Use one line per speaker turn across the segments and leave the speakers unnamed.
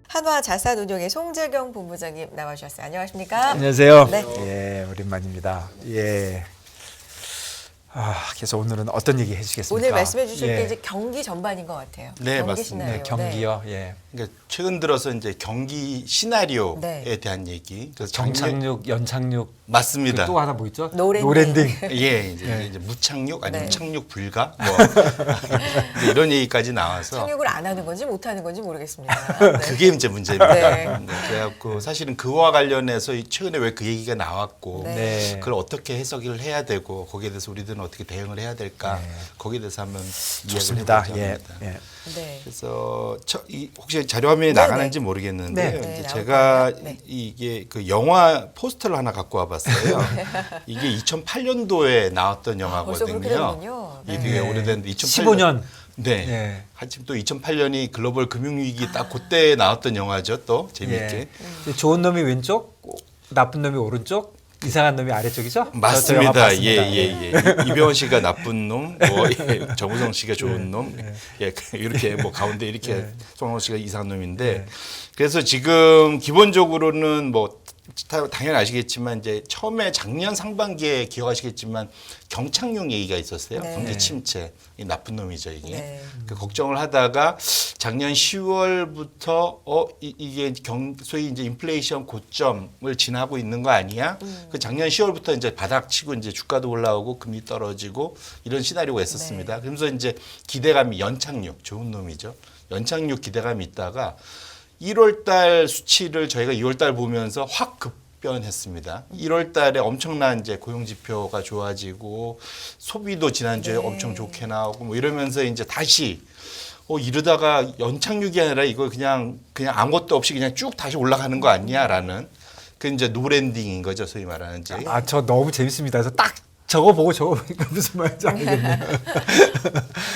한화자산운용의 송재경 본부장님 나와주셨어요. 안녕하십니까?
안녕하세요.
네.
예, 오랜만입니다. 예. 그래서 오늘은 어떤 얘기 해주시겠습니까?
오늘 말씀해 주실
예.
게 이제 경기 전반인 것 같아요.
네,
경기
맞습니다.
시나리오.
네, 경기요. 예.
그러니까 최근 들어서 이제 경기 시나리오에
네.
대한 얘기. 그래서
정착륙, 연착륙.
맞습니다.
또 하나 뭐 있죠?
노랜딩.
예, 이제,
네.
이제 무착륙 아니면
네.
착륙 불가 뭐 이제 이런 얘기까지 나와서
착륙을 안 하는 건지 못 하는 건지 모르겠습니다. 네.
그게 이제 문제입니다.
네.
그래갖고 사실은 그와 관련해서 최근에 왜 그 얘기가 나왔고
네.
네.
그걸 어떻게 해석을 해야 되고 거기에 대해서 우리들은 어떻게 대응을 해야 될까
네.
거기에 대해서 한번
좋습니다.
이야기를
예.
해보자 합니다.
예.
네.
그래서 혹시 자료 화면이
네,
나가는지
네.
모르겠는데
네.
네,
이제
나올
제가
거예요. 네.
이게 그 영화 포스터를 하나 갖고 와봤어요. 이게 2008년도에 나왔던
벌써 그렇게
영화거든요.
되는군요.
이게
네.
되게 오래됐는데
15년.
네.
예.
한참 또 2008년이 글로벌 금융위기 딱 그때 나왔던 영화죠. 또 재미있게.
예. 좋은 놈이 왼쪽, 나쁜 놈이 오른쪽, 이상한 놈이 아래쪽이죠? 저 영화
맞습니다.
봤습니다.
예. 이병헌 씨가 나쁜 놈, 뭐 정우성 씨가 좋은 놈, 예, 이렇게 뭐 가운데 이렇게 송강호 씨가 이상한 놈인데, 그래서 지금 기본적으로는 뭐 당연히 아시겠지만 이제 처음에 작년 상반기에 기억하시겠지만 경착륙 얘기가 있었어요.
네.
경기 침체, 이 나쁜 놈이죠 이게.
네.
그 걱정을 하다가 작년 10월부터 이게 소위 이제 인플레이션 고점을 지나고 있는 거 아니야? 그 작년 10월부터 이제 바닥치고 이제 주가도 올라오고 금리 떨어지고 이런 시나리오가 있었습니다.
네.
그러면서 이제 기대감이 연착륙, 좋은 놈이죠. 연착륙 기대감이 있다가 1월 달 수치를 저희가 2월 달 보면서 확 급변했습니다. 1월 달에 엄청난 이제 고용 지표가 좋아지고 소비도 지난주에
네.
엄청 좋게 나오고 뭐 이러면서 이제 다시 이러다가 연착륙이 아니라 이거 그냥 아무것도 없이 그냥 쭉 다시 올라가는 거 아니야라는 그 이제 노랜딩인 거죠, 소위 말하는 이제.
저 너무 재밌습니다. 그래서 딱 저거 보니까 무슨 말인지 알겠네요.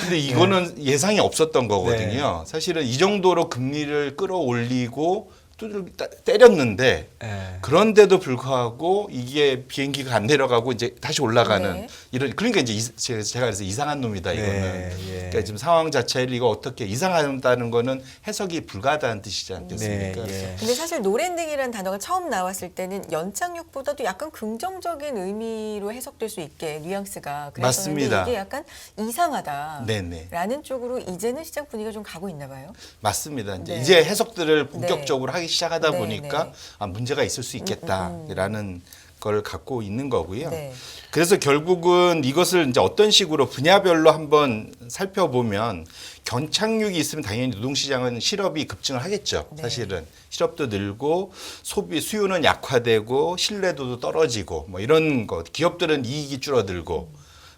근데 이거는 예상이 없었던 거거든요. 사실은 이 정도로 금리를 끌어올리고 또 때렸는데
예.
그런데도 불구하고 이게 비행기가 안 내려가고 이제 다시 올라가는
네.
이런 그러니까 이제 제가 그래서 이상한 놈이다 이거는.
네, 예.
그러니까 지금 상황 자체를 이거 어떻게 이상하다는 거는 해석이 불가하다는 뜻이지 않겠습니까?
네, 예.
근데 사실 노랜딩이라는 단어가 처음 나왔을 때는 연착륙보다도 약간 긍정적인 의미로 해석될 수 있게 뉘앙스가 그랬었는데
맞습니다.
이게 약간 이상하다라는
네네.
쪽으로 이제는 시장 분위기가 좀 가고 있나 봐요.
맞습니다.
네.
이제 해석들을 본격적으로 하기 시작하다
네,
보니까
네.
문제가 있을 수 있겠다라는 걸 갖고 있는 거고요.
네.
그래서 결국은 이것을 이제 어떤 식으로 분야별로 한번 살펴보면 경착륙이 있으면 당연히 노동시장은 실업이 급증을 하겠죠.
네.
사실은 실업도 늘고 수요는 약화되고 신뢰도도 떨어지고 뭐 이런 것. 기업들은 이익이 줄어들고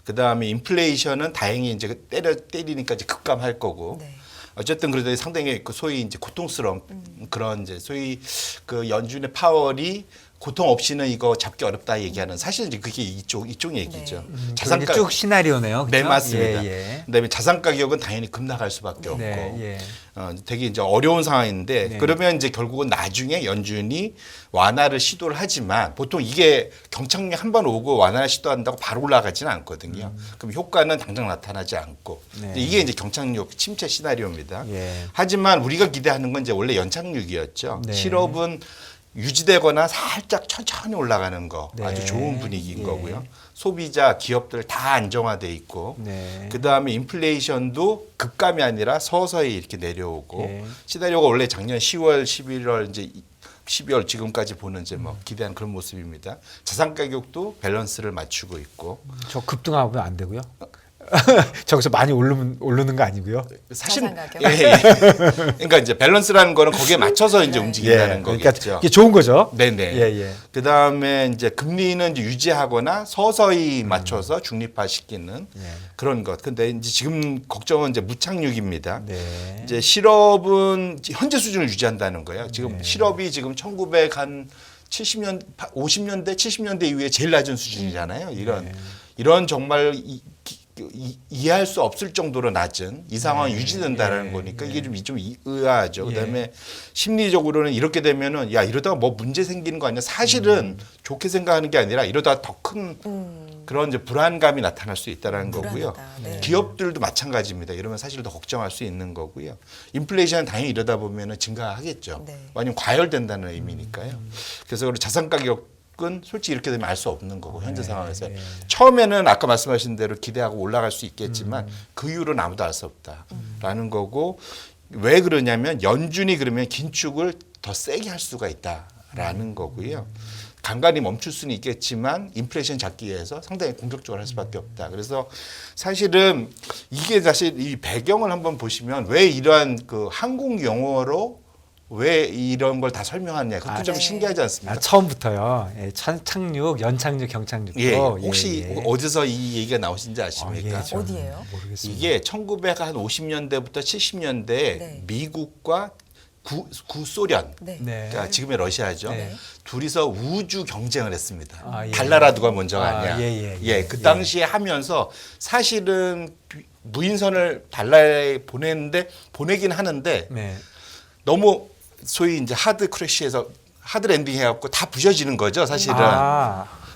그 다음에 인플레이션은 다행히 이제 때리니까 이제 급감할 거고.
네.
어쨌든 그래도 상당히 그 소위 이제 고통스러운 그런 이제 소위 그 연준의 파월이 고통 없이는 이거 잡기 어렵다 얘기하는 사실 이제 그게 이쪽 얘기죠.
네.
자산가 쭉 시나리오네요.
네
그렇죠?
맞습니다.
예, 예.
그다음에 자산 가격은 당연히 급락할 수밖에 없고
네, 예.
되게 이제 어려운 상황인데
네.
그러면 이제 결국은 나중에 연준이 완화를 시도를 하지만 보통 이게 경착륙 한 번 오고 완화를 시도한다고 바로 올라가지는 않거든요. 그럼 효과는 당장 나타나지 않고
네.
이게 이제 경착륙 침체 시나리오입니다.
예.
하지만 우리가 기대하는 건 이제 원래 연착륙이었죠.
네.
실업은 유지되거나 살짝 천천히 올라가는 거
네.
아주 좋은 분위기인
예.
거고요. 소비자, 기업들 다 안정화돼 있고
네.
그 다음에 인플레이션도 급감이 아니라 서서히 이렇게 내려오고
예.
시나리오가 원래 작년 10월, 11월 이제 12월 지금까지 보는 이제 뭐 기대한 그런 모습입니다. 자산 가격도 밸런스를 맞추고 있고
저 급등하면 안 되고요. 저기서 많이 오르는 거 아니고요.
사실
자산 가격.
예. 그러니까 이제 밸런스라는 거는 거기에 맞춰서 이제 움직인다는
그러니까
거겠죠.
이게 좋은 거죠.
네네.
예.
그 다음에 이제 금리는 이제 유지하거나 서서히 맞춰서 중립화시키는
예.
그런 것. 근데 이제 지금 걱정은 이제 무착륙입니다.
네.
이제 실업은 현재 수준을 유지한다는 거예요. 지금
네.
실업이 지금 1900한 70년, 50년대, 70년대 이후에 제일 낮은 수준이잖아요. 이런 정말 이해할 수 없을 정도로 낮은 이 상황이 유지된다라는 거니까 이게 좀 의아하죠. 그다음에 심리적으로는 이렇게 되면은 야 이러다가 뭐 문제 생기는 거 아니야? 사실은 좋게 생각하는 게 아니라 이러다 더 큰 그런 이제 불안감이 나타날 수 있다라는 거고요.
불안하다. 네.
기업들도 마찬가지입니다. 이러면 사실 더 걱정할 수 있는 거고요. 인플레이션은 당연히 이러다 보면은 증가하겠죠.
네.
왜냐하면 과열된다는 의미니까요. 그래서 그리고 자산 가격은 솔직히 이렇게 되면 알 수 없는 거고 현재 상황에서 처음에는 아까 말씀하신 대로 기대하고 올라갈 수 있겠지만 그 이후로는 아무도 알 수 없다라는 거고 왜 그러냐면 연준이 그러면 긴축을 더 세게 할 수가 있다라는 거고요. 간간히 멈출 수는 있겠지만 인플레이션 잡기 위해서 상당히 공격적으로 할 수밖에 없다. 그래서 사실은 이게 사실 이 배경을 한번 보시면 왜 이러한 그 항공 용어로 왜 이런 걸 다 설명하느냐. 그것도 좀
네.
신기하지 않습니까?
처음부터요. 예, 착륙, 연착륙, 경착륙도
예, 혹시
예, 예.
어디서 이 얘기가 나오신지 아십니까?
예, 좀
어디예요?
모르겠습니다.
이게 1950년대부터 70년대에
네.
미국과 구소련,
네.
네.
그러니까 지금의 러시아죠.
네.
둘이서 우주 경쟁을 했습니다.
예.
달나라 누가 먼저 가냐. 그
예.
당시에 하면서 사실은 무인선을 달나라에 보내긴 하는데
네.
너무 소위 이제 하드 크래시해서 하드 랜딩 해갖고 다 부셔지는 거죠, 사실은.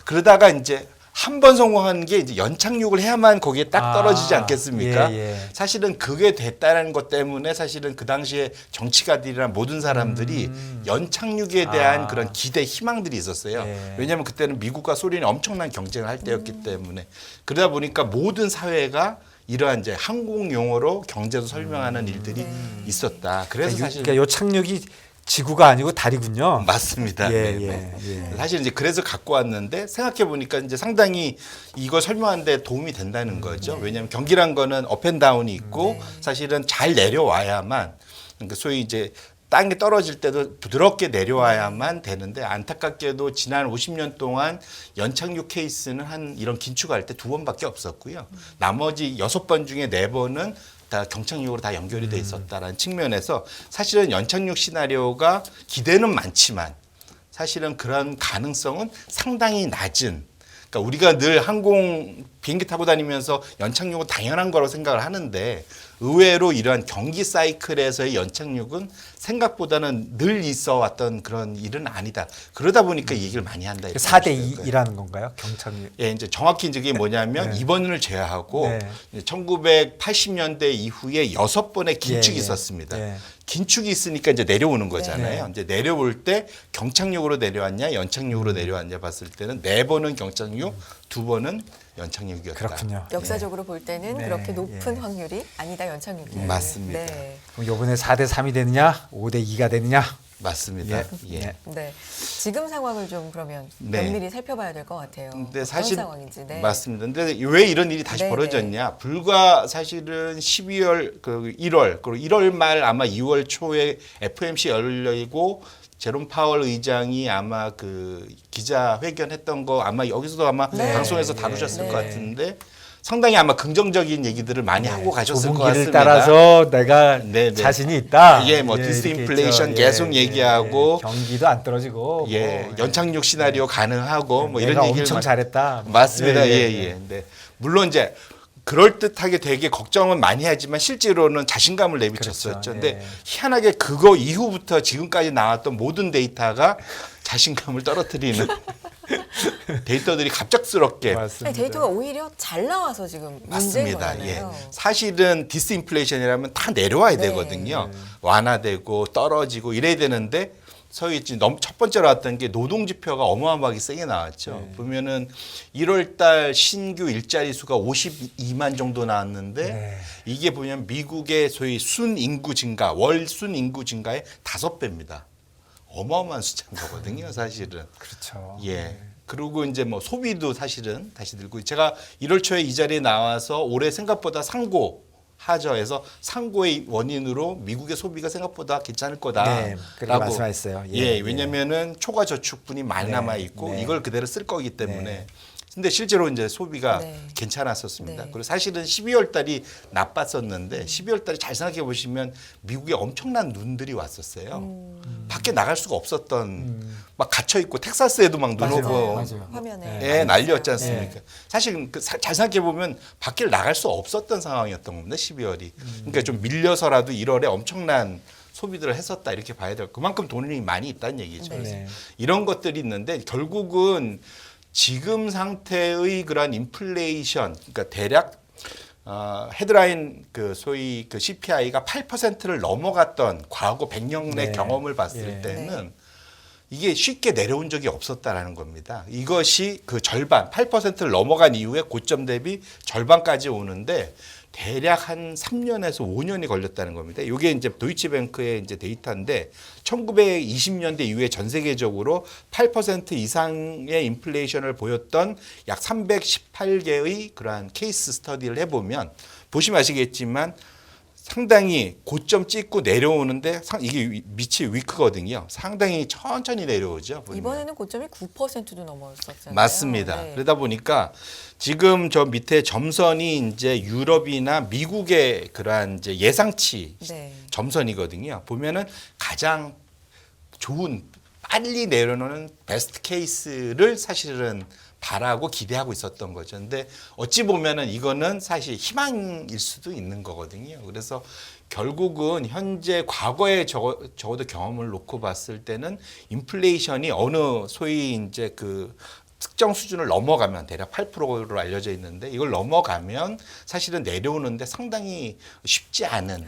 그러다가 이제 한 번 성공한 게 이제 연착륙을 해야만 거기에 딱 떨어지지 않겠습니까? 사실은 그게 됐다는 것 때문에 사실은 그 당시에 정치가들이나 모든 사람들이 연착륙에 대한 그런 기대, 희망들이 있었어요. 왜냐하면 그때는 미국과 소련이 엄청난 경쟁을 할 때였기 때문에 그러다 보니까 모든 사회가 이러한 이제 항공 용어로 경제도 설명하는 일들이 있었다. 그래서 사실
그러니까 요 착륙이 지구가 아니고 달이군요.
맞습니다. 네. 사실 이제 그래서 갖고 왔는데 생각해 보니까 이제 상당히 이걸 설명하는데 도움이 된다는 거죠. 왜냐하면 경기란 거는 업앤다운이 있고 사실은 잘 내려와야만 그러니까 소위 이제 땅에 떨어질 때도 부드럽게 내려와야만 되는데 안타깝게도 지난 50년 동안 연착륙 케이스는 한 이런 긴축할 때 2번밖에 없었고요. 나머지 6번 중에 4번은 다 경착륙으로 다 연결이 돼 있었다라는 측면에서 사실은 연착륙 시나리오가 기대는 많지만 사실은 그런 가능성은 상당히 낮은 그러니까 우리가 늘 항공 비행기 타고 다니면서 연착륙은 당연한 거라고 생각을 하는데 의외로 이러한 경기 사이클에서의 연착륙은 생각보다는 늘 있어 왔던 그런 일은 아니다. 그러다 보니까 이 얘기를 많이 한다.
4대 2라는 건가요? 경착륙.
예, 이제 정확히 이제 그게 뭐냐면 이번을 제외하고
네.
1980년대 이후에 6번의 긴축이 있었습니다. 긴축이 있으니까 이제 내려오는 거잖아요. 이제 내려올 때 경착륙으로 내려왔냐, 연착륙으로 내려왔냐 봤을 때는 4번은 경착륙, 2번은 연착륙이었다.
그렇군요.
역사적으로 볼 때는
네.
그렇게 높은 확률이 아니다 연착륙이.
맞습니다.
네.
그럼 이번에 4대 3이 되느냐, 5대 2가 되느냐?
맞습니다.
예.
예.
네. 지금 상황을 좀 그러면
네.
면밀히 살펴봐야 될 것 같아요.
근데
어떤
사실
상황인지. 네.
맞습니다. 근데 왜 이런 일이 다시
네,
벌어졌냐? 불과 사실은 12월 그 1월 그리고 1월 말 아마 2월 초에 FOMC 열리고 제롬 파월 의장이 아마 그 기자회견했던 거 아마 여기서도 아마
네.
방송에서
네.
다루셨을
네.
것 같은데 상당히 아마 긍정적인 얘기들을 많이 하고 가셨을
좁은
것
길을
같습니다.
따라서 내가
네.
자신이 있다.
예, 뭐
이렇게
디스인플레이션
있죠.
계속 얘기하고
경기도 안 떨어지고
예,
뭐,
연착륙 시나리오 가능하고 뭐
내가
이런 얘기를
엄청 잘했다.
맞습니다. 예. 네. 물론 이제 그럴 듯하게 되게 걱정은 많이 하지만 실제로는 자신감을 내비쳤었죠.
그렇죠.
근데 희한하게 그거 이후부터 지금까지 나왔던 모든 데이터가 자신감을 떨어뜨리는 데이터들이 갑작스럽게
맞습니다.
아니, 데이터가 오히려 잘 나와서 지금 문제인
맞습니다. 예.
거잖아요.
사실은 디스인플레이션이라면 다 내려와야
네.
되거든요. 완화되고 떨어지고 이래야 되는데 소위 첫 번째로 나왔던 게 노동 지표가 어마어마하게 세게 나왔죠. 보면은 1월 달 신규 일자리 수가 52만 정도 나왔는데 이게 보면 미국의 소위 순인구 증가, 월 순인구 증가의 5배입니다. 어마어마한 숫자인 거거든요, 사실은.
그렇죠.
예. 그리고 이제 뭐 소비도 사실은 다시 늘고 제가 1월 초에 이 자리에 나와서 올해 생각보다 하저에서 상고의 원인으로 미국의 소비가 생각보다 괜찮을
네, 그렇게
거다라고
말씀하셨어요.
예, 왜냐면은 초과 저축분이 많이
네,
남아 있고
네.
이걸 그대로 쓸 거기 때문에
네.
근데 실제로 이제 소비가
네.
괜찮았었습니다.
네.
그리고 사실은 12월 달이 나빴었는데 12월 달에 잘 생각해 보시면 미국에 엄청난 눈들이 왔었어요. 밖에 나갈 수가 없었던 막 갇혀 있고 텍사스에도 막 눈
맞아요.
오고
맞아요.
화면에
예, 난리였지
네.
않습니까? 사실 잘 생각해 보면 밖을 나갈 수 없었던 상황이었던 겁니다. 12월이. 그러니까 좀 밀려서라도 1월에 엄청난 소비들을 했었다 이렇게 봐야 돼요. 그만큼 돈이 많이 있다는 얘기죠.
네.
이런 것들이 있는데 결국은 지금 상태의 그런 인플레이션, 그러니까 대략 헤드라인 그 소위 그 CPI가 8%를 넘어갔던 과거 100년의
네.
경험을 봤을
네.
때는 이게 쉽게 내려온 적이 없었다라는 겁니다. 이것이 그 절반, 8%를 넘어간 이후에 고점 대비 절반까지 오는데 대략 한 3년에서 5년이 걸렸다는 겁니다. 이게 이제 도이치뱅크의 이제 데이터인데 1920년대 이후에 전 세계적으로 8% 이상의 인플레이션을 보였던 약 318개의 그러한 케이스 스터디를 해보면 보시면 아시겠지만 상당히 고점 찍고 내려오는데 이게 밑이 위크거든요. 상당히 천천히 내려오죠. 보면.
이번에는 고점이 9%도 넘었었잖아요.
맞습니다.
네.
그러다 보니까 지금 저 밑에 점선이 이제 유럽이나 미국의 그러한 이제 예상치
네.
점선이거든요. 보면은 가장 좋은 빨리 내려놓는 베스트 케이스를 사실은 바라고 기대하고 있었던 거죠. 근데 어찌 보면은 이거는 사실 희망일 수도 있는 거거든요. 그래서 결국은 현재 과거에 적어도 경험을 놓고 봤을 때는 인플레이션이 어느 소위 이제 그 특정 수준을 넘어가면 대략 8%로 알려져 있는데 이걸 넘어가면 사실은 내려오는데 상당히 쉽지 않은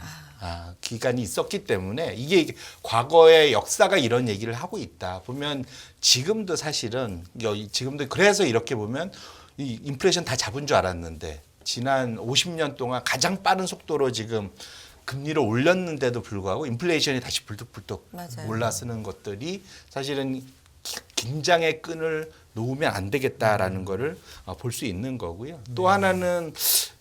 기간이 있었기 때문에 이게 과거의 역사가 이런 얘기를 하고 있다. 보면 지금도 사실은 지금도 그래서 이렇게 보면 이 인플레이션 다 잡은 줄 알았는데 지난 50년 동안 가장 빠른 속도로 지금 금리를 올렸는데도 불구하고 인플레이션이 다시 불뚝불뚝
맞아요.
올라서는 것들이 사실은 긴장의 끈을 놓으면 안 되겠다라는 거를 볼 수 있는 거고요. 또 하나는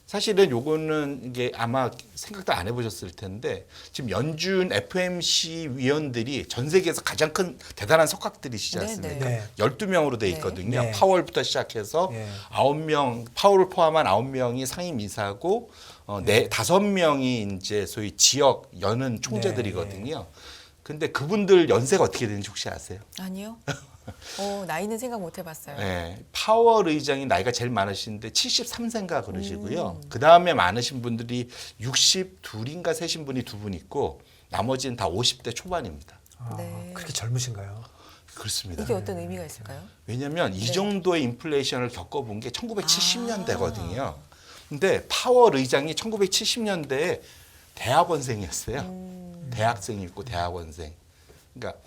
사실은 요거는 이게 아마 생각도 안 해보셨을 텐데 지금 연준 FOMC 위원들이 전 세계에서 가장 큰 대단한 석학들이시지 않습니까?
네.
12명으로 돼
네.
있거든요.
네.
파월부터 시작해서
네.
9명, 파월을 포함한 9명이 상임이사고 5명이 이제 소위 지역 여는 총재들이거든요. 근데 그분들 연세가 어떻게 되는지 혹시 아세요?
아니요. 나이는 생각 못 해봤어요.
네, 파월 의장이 나이가 제일 많으신데 73세인가 그러시고요. 그 다음에 많으신 분들이 62인가 3신 분이 2분 있고 나머지는 다 50대 초반입니다.
네.
그렇게 젊으신가요?
그렇습니다.
이게 어떤 의미가 있을까요?
왜냐하면 이 정도의 인플레이션을 겪어본 게 1970년대거든요. 근데 파월 의장이 1970년대에 대학원생이었어요. 대학생이 있고 대학원생. 그러니까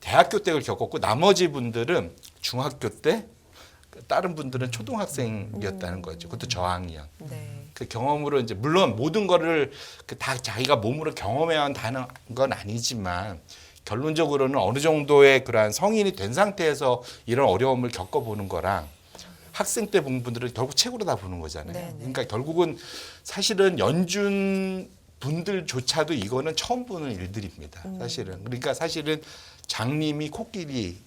대학교 때 그걸 겪었고 나머지 분들은 중학교 때 다른 분들은 초등학생이었다는 거죠. 그것도 저학년.
네.
그 경험으로 이제 물론 모든 거를 다 자기가 몸으로 경험해야 한다는 건 아니지만 결론적으로는 어느 정도의 그러한 성인이 된 상태에서 이런 어려움을 겪어보는 거랑 학생 때 본 분들은 결국 책으로 다 보는 거잖아요.
네네.
그러니까 결국은 사실은 연준 분들조차도 이거는 처음 보는 일들입니다. 사실은. 그러니까 사실은 장님이 코끼리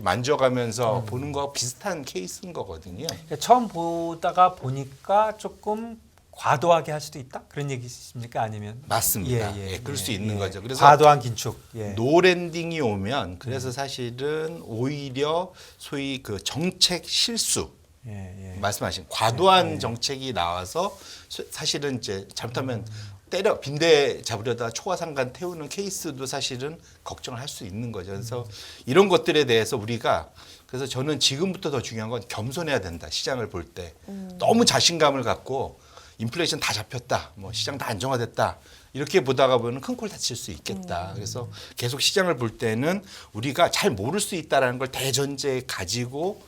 만져가면서 보는 거와 비슷한 케이스인 거거든요.
그러니까 처음 보다가 보니까 조금 과도하게 할 수도 있다 그런 얘기십니까? 아니면
맞습니다. 예, 그럴 수 있는 거죠. 그래서
과도한 긴축. 예.
노랜딩이 오면 그래서 사실은 오히려 소위 그 정책 실수
예, 예.
말씀하신 과도한 정책이 나와서 사실은 이제 잘못하면 때려 빈대 잡으려다 초과상관 태우는 케이스도 사실은 걱정을 할 수 있는 거죠. 그래서 이런 것들에 대해서 우리가 그래서 저는 지금부터 더 중요한 건 겸손해야 된다. 시장을 볼 때 너무 자신감을 갖고 인플레이션 다 잡혔다. 뭐 시장 다 안정화됐다. 이렇게 보다가 보면 큰 콜 다칠 수 있겠다. 그래서 계속 시장을 볼 때는 우리가 잘 모를 수 있다라는 걸 대전제에 가지고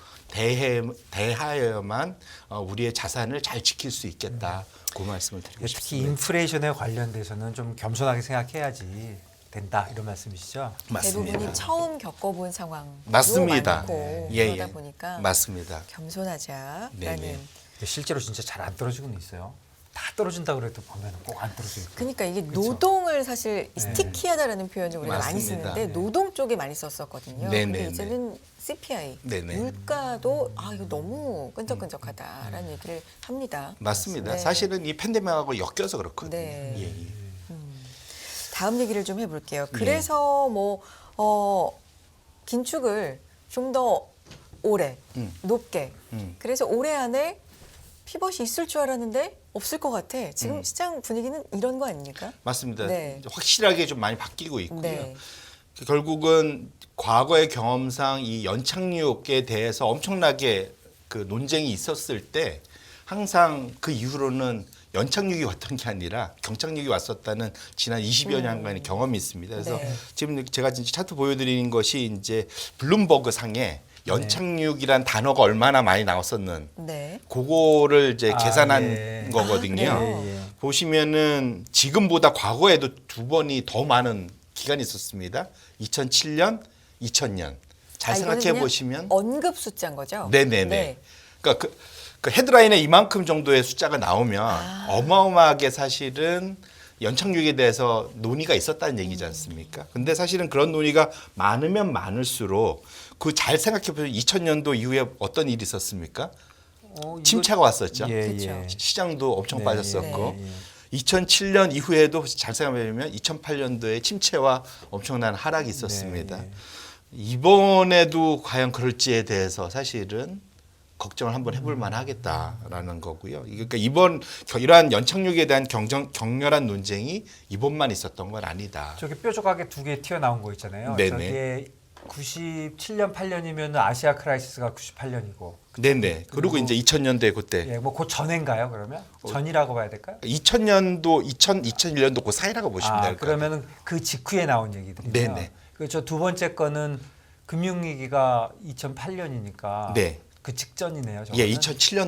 대하여야만 우리의 자산을 잘 지킬 수 있겠다. 그 말씀을 드리고
특히
싶습니다.
인플레이션에 관련돼서는 좀 겸손하게 생각해야지 된다 이런 말씀이시죠?
맞습니다.
대부분이 처음 겪어본 상황
맞습니다.
많고
예,
그러다
예.
보니까
맞습니다.
겸손하자라는
네네.
실제로 진짜 잘 안 떨어지고는 있어요. 다 떨어진다 그래도 보면 꼭 안 떨어져 있고.
그러니까 이게
그쵸?
노동을 사실
네.
스티키하다라는 표현을 우리가 많이
맞습니다.
쓰는데 노동 쪽에 많이 썼었거든요.
네,
근데
네, 네.
이제는 CPI,
네, 네.
물가도 이거 너무 끈적끈적하다라는 얘기를 합니다.
맞습니다.
네.
사실은 이 팬데믹하고 엮여서 그렇거든요.
네.
예, 예.
다음 얘기를 좀 해볼게요.
네.
그래서 뭐 긴축을 좀 더 오래, 높게. 그래서 올해 안에 피벗이 있을 줄 알았는데 없을 것 같아. 지금 시장 분위기는 이런 거 아닙니까?
맞습니다.
네.
확실하게 좀 많이 바뀌고 있고요.
네.
결국은 과거의 경험상 이 연착륙에 대해서 엄청나게 그 논쟁이 있었을 때 항상 그 이후로는 연착륙이 왔던 게 아니라 경착륙이 왔었다는 지난 20여 년간의 경험이 있습니다. 그래서
네.
지금 제가 진짜 차트 보여드리는 것이 이제 블룸버그 상에 연착륙이란 단어가 얼마나 많이 나왔었는
네.
그거를 이제 계산한
예.
거거든요.
아, 그래요?
예, 예.
보시면은 지금보다 과거에도 두 번이 더 많은 기간이 있었습니다. 2007년, 2000년. 잘
이거는
생각해
그냥
보시면
언급 숫자인 거죠?
네네네.
네.
그러니까 그 헤드라인에 이만큼 정도의 숫자가 나오면 어마어마하게 사실은 연착륙에 대해서 논의가 있었다는 얘기지 않습니까? 근데 사실은 그런 논의가 많으면 많을수록 그 잘 생각해 보면 2000년도 이후에 어떤 일이 있었습니까?
이거-
침체가 왔었죠.
예,
그쵸.
예.
시장도 엄청
네,
빠졌었고
예, 예.
2007년 이후에도 잘 생각해보면 2008년도에 침체와 엄청난 하락이 있었습니다.
네, 네.
이번에도 과연 그럴지에 대해서 사실은 걱정을 한번 해볼 만하겠다라는 거고요. 그러니까 이러한 연착륙에 대한 격렬한 논쟁이 이번만 있었던 건 아니다.
저기 뾰족하게 두 개 튀어나온 거 있잖아요.
네네.
저게 97년 8년이면 아시아 크라이시스가 98년이고.
네네. 그리고 이제 2000년대 그때
예, 뭐 그 전인가요, 그러면? 전이라고 봐야 될까요?
2000년도 2001년도 그 사이라고 보시면 될 것 같아요.
그러면은 그 직후에 나온 얘기들이요.
네네.
그저 두 번째 거는 금융위기가 2008년이니까
네.
그 직전이네요.
예,
저거는?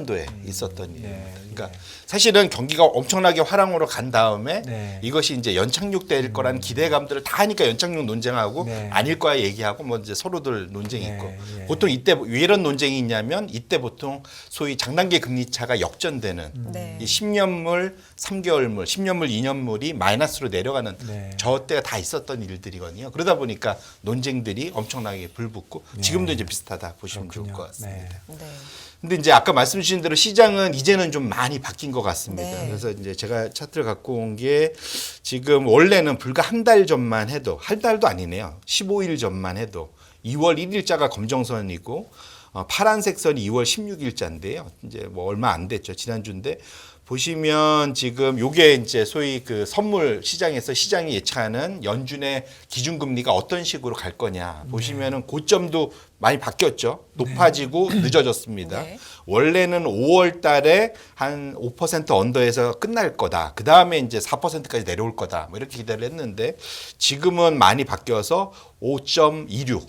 2007년도에 있었던 일입니다.
네,
그러니까
네.
사실은 경기가 엄청나게 화랑으로 간 다음에
네.
이것이 이제 연착륙될 거라는 기대감들을 다 하니까 연착륙 논쟁하고
네.
아닐 거야 얘기하고 뭐 이제 서로들 논쟁이
네,
있고
네.
보통 이때 왜 이런 논쟁이 있냐면 이때 보통 소위 장단기 금리 차가 역전되는
네.
이 10년물, 3개월물, 10년물, 2년물이 마이너스로 내려가는
네.
저 때가 다 있었던 일들이거든요. 그러다 보니까 논쟁들이 엄청나게 불붙고 지금도 이제 비슷하다 보시면 좋을
그렇군요.
것 같습니다.
네.
네.
근데 이제 아까 말씀 주신 대로 시장은 이제는 좀 많이 바뀐 것 같습니다.
네.
그래서 이제 제가 차트를 갖고 온 게 지금 원래는 불과 한 달 전만 해도 한 달도 아니네요. 15일 전만 해도 2월 1일자가 검정선이고 파란색 선이 2월 16일자인데요. 이제 뭐 얼마 안 됐죠. 지난주인데 보시면 지금 요게 이제 소위 그 선물 시장에서 시장이 예측하는 연준의 기준금리가 어떤 식으로 갈 거냐 보시면은 고점도 많이 바뀌었죠. 높아지고 늦어졌습니다.
네.
원래는 5월 달에 한 5% 언더에서 끝날 거다. 그 다음에 이제 4%까지 내려올 거다. 뭐 이렇게 기대를 했는데 지금은 많이 바뀌어서 5.26.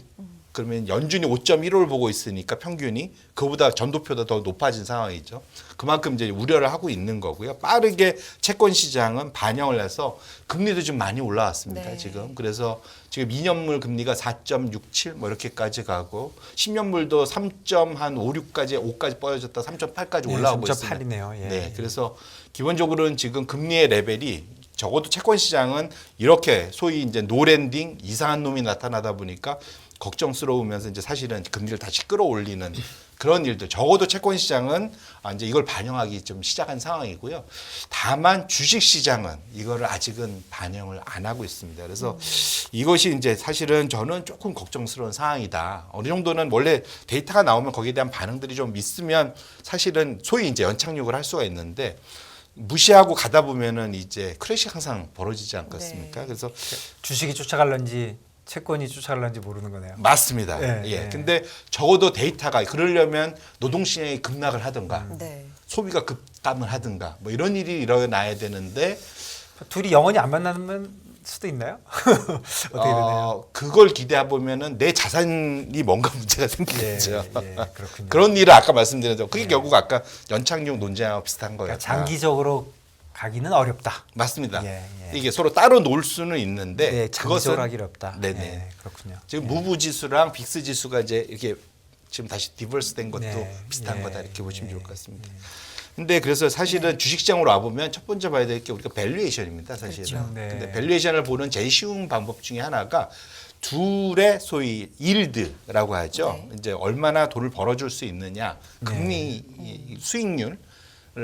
그러면 연준이 5.15를 보고 있으니까 평균이 그보다 전도표보다 더 높아진 상황이죠. 그만큼 이제 우려를 하고 있는 거고요. 빠르게 채권 시장은 반영을 해서 금리도 좀 많이 올라왔습니다.
네.
지금. 그래서 지금 2년물 금리가 4.67 뭐 이렇게까지 가고 10년물도 3.56까지 5까지 뻗어졌다 3.8까지
네,
올라오고 있습니다.
3.8이네요. 예.
네, 그래서 기본적으로는 지금 금리의 레벨이 적어도 채권 시장은 이렇게 소위 이제 노랜딩 이상한 놈이 나타나다 보니까 걱정스러우면서 이제 사실은 금리를 다시 끌어올리는 그런 일들. 적어도 채권 시장은 이제 이걸 반영하기 좀 시작한 상황이고요. 다만 주식 시장은 이거를 아직은 반영을 안 하고 있습니다. 그래서 이것이 이제 사실은 저는 조금 걱정스러운 상황이다. 어느 정도는 원래 데이터가 나오면 거기에 대한 반응들이 좀 있으면 사실은 소위 이제 연착륙을 할 수가 있는데 무시하고 가다 보면은 이제 크래시가 항상 벌어지지 않겠습니까?
네.
그래서
주식이 쫓아갈런지 채권이 쫓아갈런지 모르는 거네요.
맞습니다.
네,
예.
네.
근데 적어도 데이터가 그러려면 노동시장이 급락을 하든가
네.
소비가 급감을 하든가 뭐 이런 일이 일어나야 되는데
둘이 영원히 안 만나는 수도 있나요? 어떻게 되나요?
그걸 기대해 보면은 내 자산이 뭔가 문제가 생기겠죠.
그렇군요.
그런 일을 아까 말씀드렸죠. 그게 결국 아까 연착륙 논쟁하고 비슷한 거예요.
그러니까 장기적으로 가기는 어렵다.
맞습니다.
예, 예.
이게 서로 따로 놀 수는 있는데
네,
그것은
장기적으로 하기 어렵다.
네네.
예, 그렇군요.
지금 무브 지수랑 빅스 지수가 이제 이렇게 지금 다시 디버스된 것도
네,
비슷한
예,
거다 이렇게 보시면
예,
좋을 것 같습니다. 근데 그래서 사실은 주식시장으로 와보면 첫 번째 봐야 될 게 우리가 밸류에이션입니다. 사실은.
그렇죠.
네.
근데 밸류에이션을 보는 제일 쉬운 방법 중에 하나가 둘의 소위 일드라고 하죠.
네.
이제 얼마나 돈을 벌어줄 수 있느냐, 금리
네.
수익률을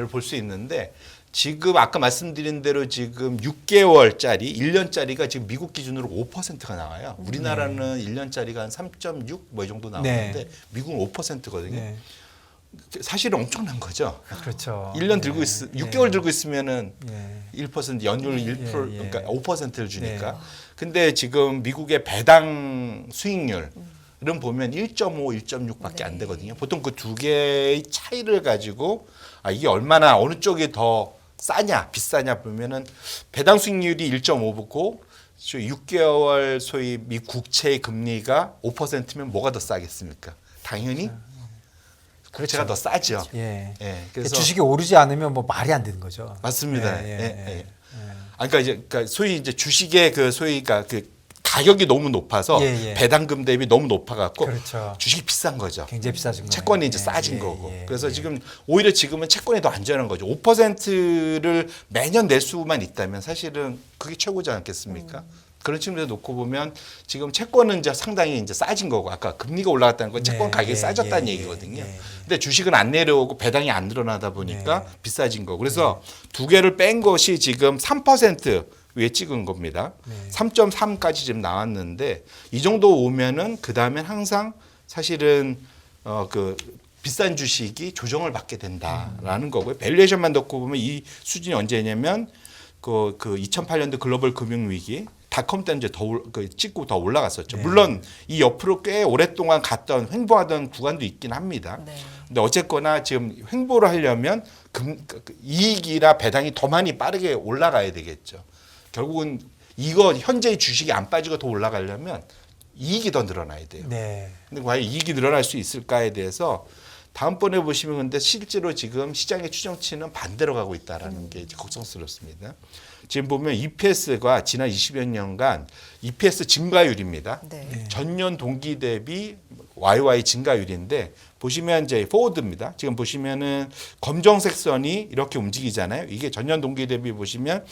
볼 수 있는데 지금 아까 말씀드린 대로 지금 6개월짜리, 1년짜리가 지금 미국 기준으로 5%가 나와요. 우리나라는 1년짜리가 한 3.6 뭐 이 정도 나오는데
네.
미국은 5%거든요.
네.
사실은 엄청난 거죠.
그렇죠.
1년 들고 6개월 들고 있으면은
예.
1% 연율 1%
예, 예.
그러니까 5%를 주니까.
네.
근데 지금 미국의 배당 수익률은 보면 1.5, 1.6밖에 안
네.
되거든요. 보통 그 두 개의 차이를 가지고 이게 얼마나 어느 쪽이 더 싸냐, 비싸냐 보면은 배당 수익률이 1.5고 6개월 소위 미 국채의 금리가 5%면 뭐가 더 싸겠습니까? 당연히 국채가 더 싸죠.
예.
예, 그래서
주식이 오르지 않으면 뭐 말이 안 되는 거죠.
맞습니다.
예,
예,
예,
예. 그러니까 소위 이제 주식의 그 소위가 그 가격이 너무 높아서
예, 예.
배당금 대비 너무 높아갖고
그렇죠.
주식이 비싼 거죠.
굉장히 비싸진 거예요.
채권이 이제
예,
싸진
예,
거고.
예,
그래서
예.
지금 오히려 지금은 채권이 더 안전한 거죠. 5%를 매년 낼 수만 있다면 사실은 그게 최고지 않겠습니까? 그런 측면에서 놓고 보면 지금 채권은 이제 상당히 이제 싸진 거고 아까 금리가 올라갔다는 건 채권
네,
가격이
예,
싸졌다는
예,
얘기거든요.
예, 예.
근데 주식은 안 내려오고 배당이 안 늘어나다 보니까
네.
비싸진 거고. 그래서 두 개를 뺀 것이 지금 3% 위에 찍은 겁니다.
네.
3.3까지 지금 나왔는데 이 정도 오면은 그 다음엔 항상 사실은 그 비싼 주식이 조정을 받게 된다라는 거고요. 밸류에이션만 넣고 보면 이 수준이 언제냐면 그 2008년도 글로벌 금융 위기 닷컴 때는 이제 찍고 더 올라갔었죠.
네.
물론 이 옆으로 꽤 오랫동안 갔던 횡보하던 구간도 있긴 합니다.
네.
근데 어쨌거나 지금 횡보를 하려면 이익이나 배당이 더 많이 빠르게 올라가야 되겠죠. 결국은 이거 현재의 주식이 안 빠지고 더 올라가려면 이익이 더 늘어나야 돼요.
네.
근데 과연 이익이 늘어날 수 있을까에 대해서 다음번에 보시면 근데 실제로 지금 시장의 추정치는 반대로 가고 있다라는 게 이제 걱정스럽습니다. 지금 보면 EPS가 지난 20여 년간 EPS 증가율입니다.
네.
전년 동기 대비 YY 증가율인데 보시면 이제 포워드입니다. 지금 보시면은 검정색 선이 이렇게 움직이잖아요. 이게 전년 동기 대비 보시면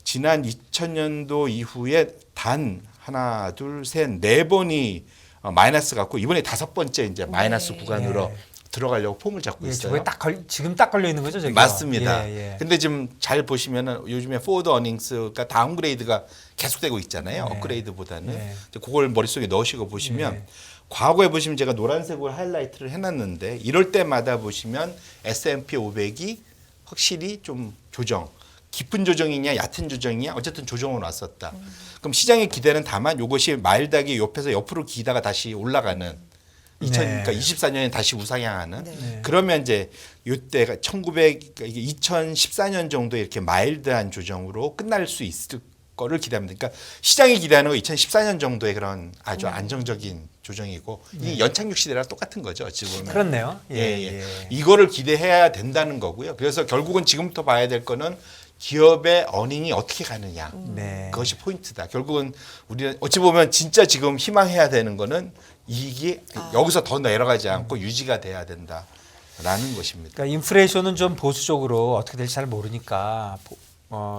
지난 2000년도 이후에 단 하나, 둘, 셋, 네 번이 마이너스 같고 이번에 다섯 번째 이제 마이너스
네.
구간으로
네.
들어가려고 폼을 잡고
예,
있어요.
저게 지금 딱 걸려 있는 거죠, 저기.
맞습니다.
예, 예.
근데 지금 잘 보시면은 요즘에 포워드 어닝스가 다운그레이드가 계속되고 있잖아요.
네.
업그레이드보다는.
네.
이제 그걸 머릿속에 넣으시고 보시면
네.
과거에 보시면 제가 노란색으로 하이라이트를 해놨는데 이럴 때마다 보시면 S&P 500이 확실히 좀 조정. 깊은 조정이냐 얕은 조정이냐 어쨌든 조정은 왔었다. 그럼 시장의 기대는 다만 이것이 마일드하게 옆에서 옆으로 기다가 다시 올라가는
네.
그러니까 24년에 다시 우상향하는
네.
그러면 이제 이때가 2014년 정도 이렇게 마일드한 조정으로 끝날 수 있을 거를 기대합니다. 그러니까 시장이 기대하는 거 2014년 정도의 그런 아주 안정적인 조정이고 이 연착륙 시대랑 똑같은 거죠. 어찌 보면.
그렇네요.
예, 예. 이거를 기대해야 된다는 거고요. 그래서 결국은 지금부터 봐야 될 거는 기업의 어닝이 어떻게 가느냐.
네.
그것이 포인트다. 결국은 우리는 어찌 보면 진짜 지금 희망해야 되는 거는 이익이 여기서 더 내려가지 않고 유지가 돼야 된다라는 것입니다.
그러니까 인플레이션은 좀 보수적으로 어떻게 될지 잘 모르니까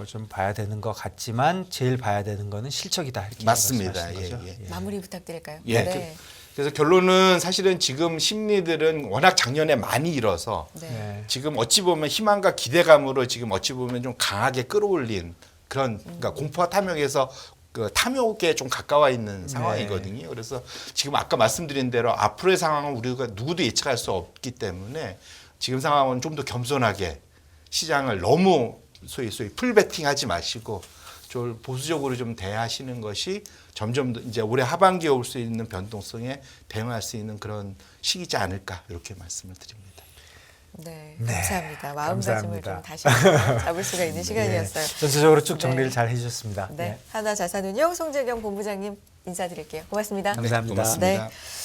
좀 봐야 되는 것 같지만 제일 봐야 되는 거는 실적이다. 이렇게
맞습니다.
말씀하시는 거죠?
예, 예.
마무리 부탁드릴까요?
예.
네.
그래서 결론은 사실은 지금 심리들은 워낙 작년에 많이 잃어서
네.
네.
지금 어찌 보면 희망과 기대감으로 지금 어찌 보면 좀 강하게 끌어올린 그런 그러니까 공포와 탐욕에서 그 탐욕에 좀 가까워 있는 상황이거든요. 그래서 지금 아까 말씀드린 대로 앞으로의 상황은 우리가 누구도 예측할 수 없기 때문에 지금 상황은 좀 더 겸손하게 시장을 너무 소위 풀베팅하지 마시고 좀 보수적으로 좀 대하시는 것이 점점 더 이제 올해 하반기에 올 수 있는 변동성에 대응할 수 있는 그런 시기지 않을까 이렇게 말씀을 드립니다.
네,
네,
감사합니다. 마음가짐을
감사합니다.
좀 다시 한번 잡을 수가 있는 시간이었어요.
전체적으로 쭉 정리를
네.
잘 해주셨습니다.
네, 하나자산운용 송재경 본부장님 인사드릴게요. 고맙습니다.
감사합니다.
고맙습니다.
네.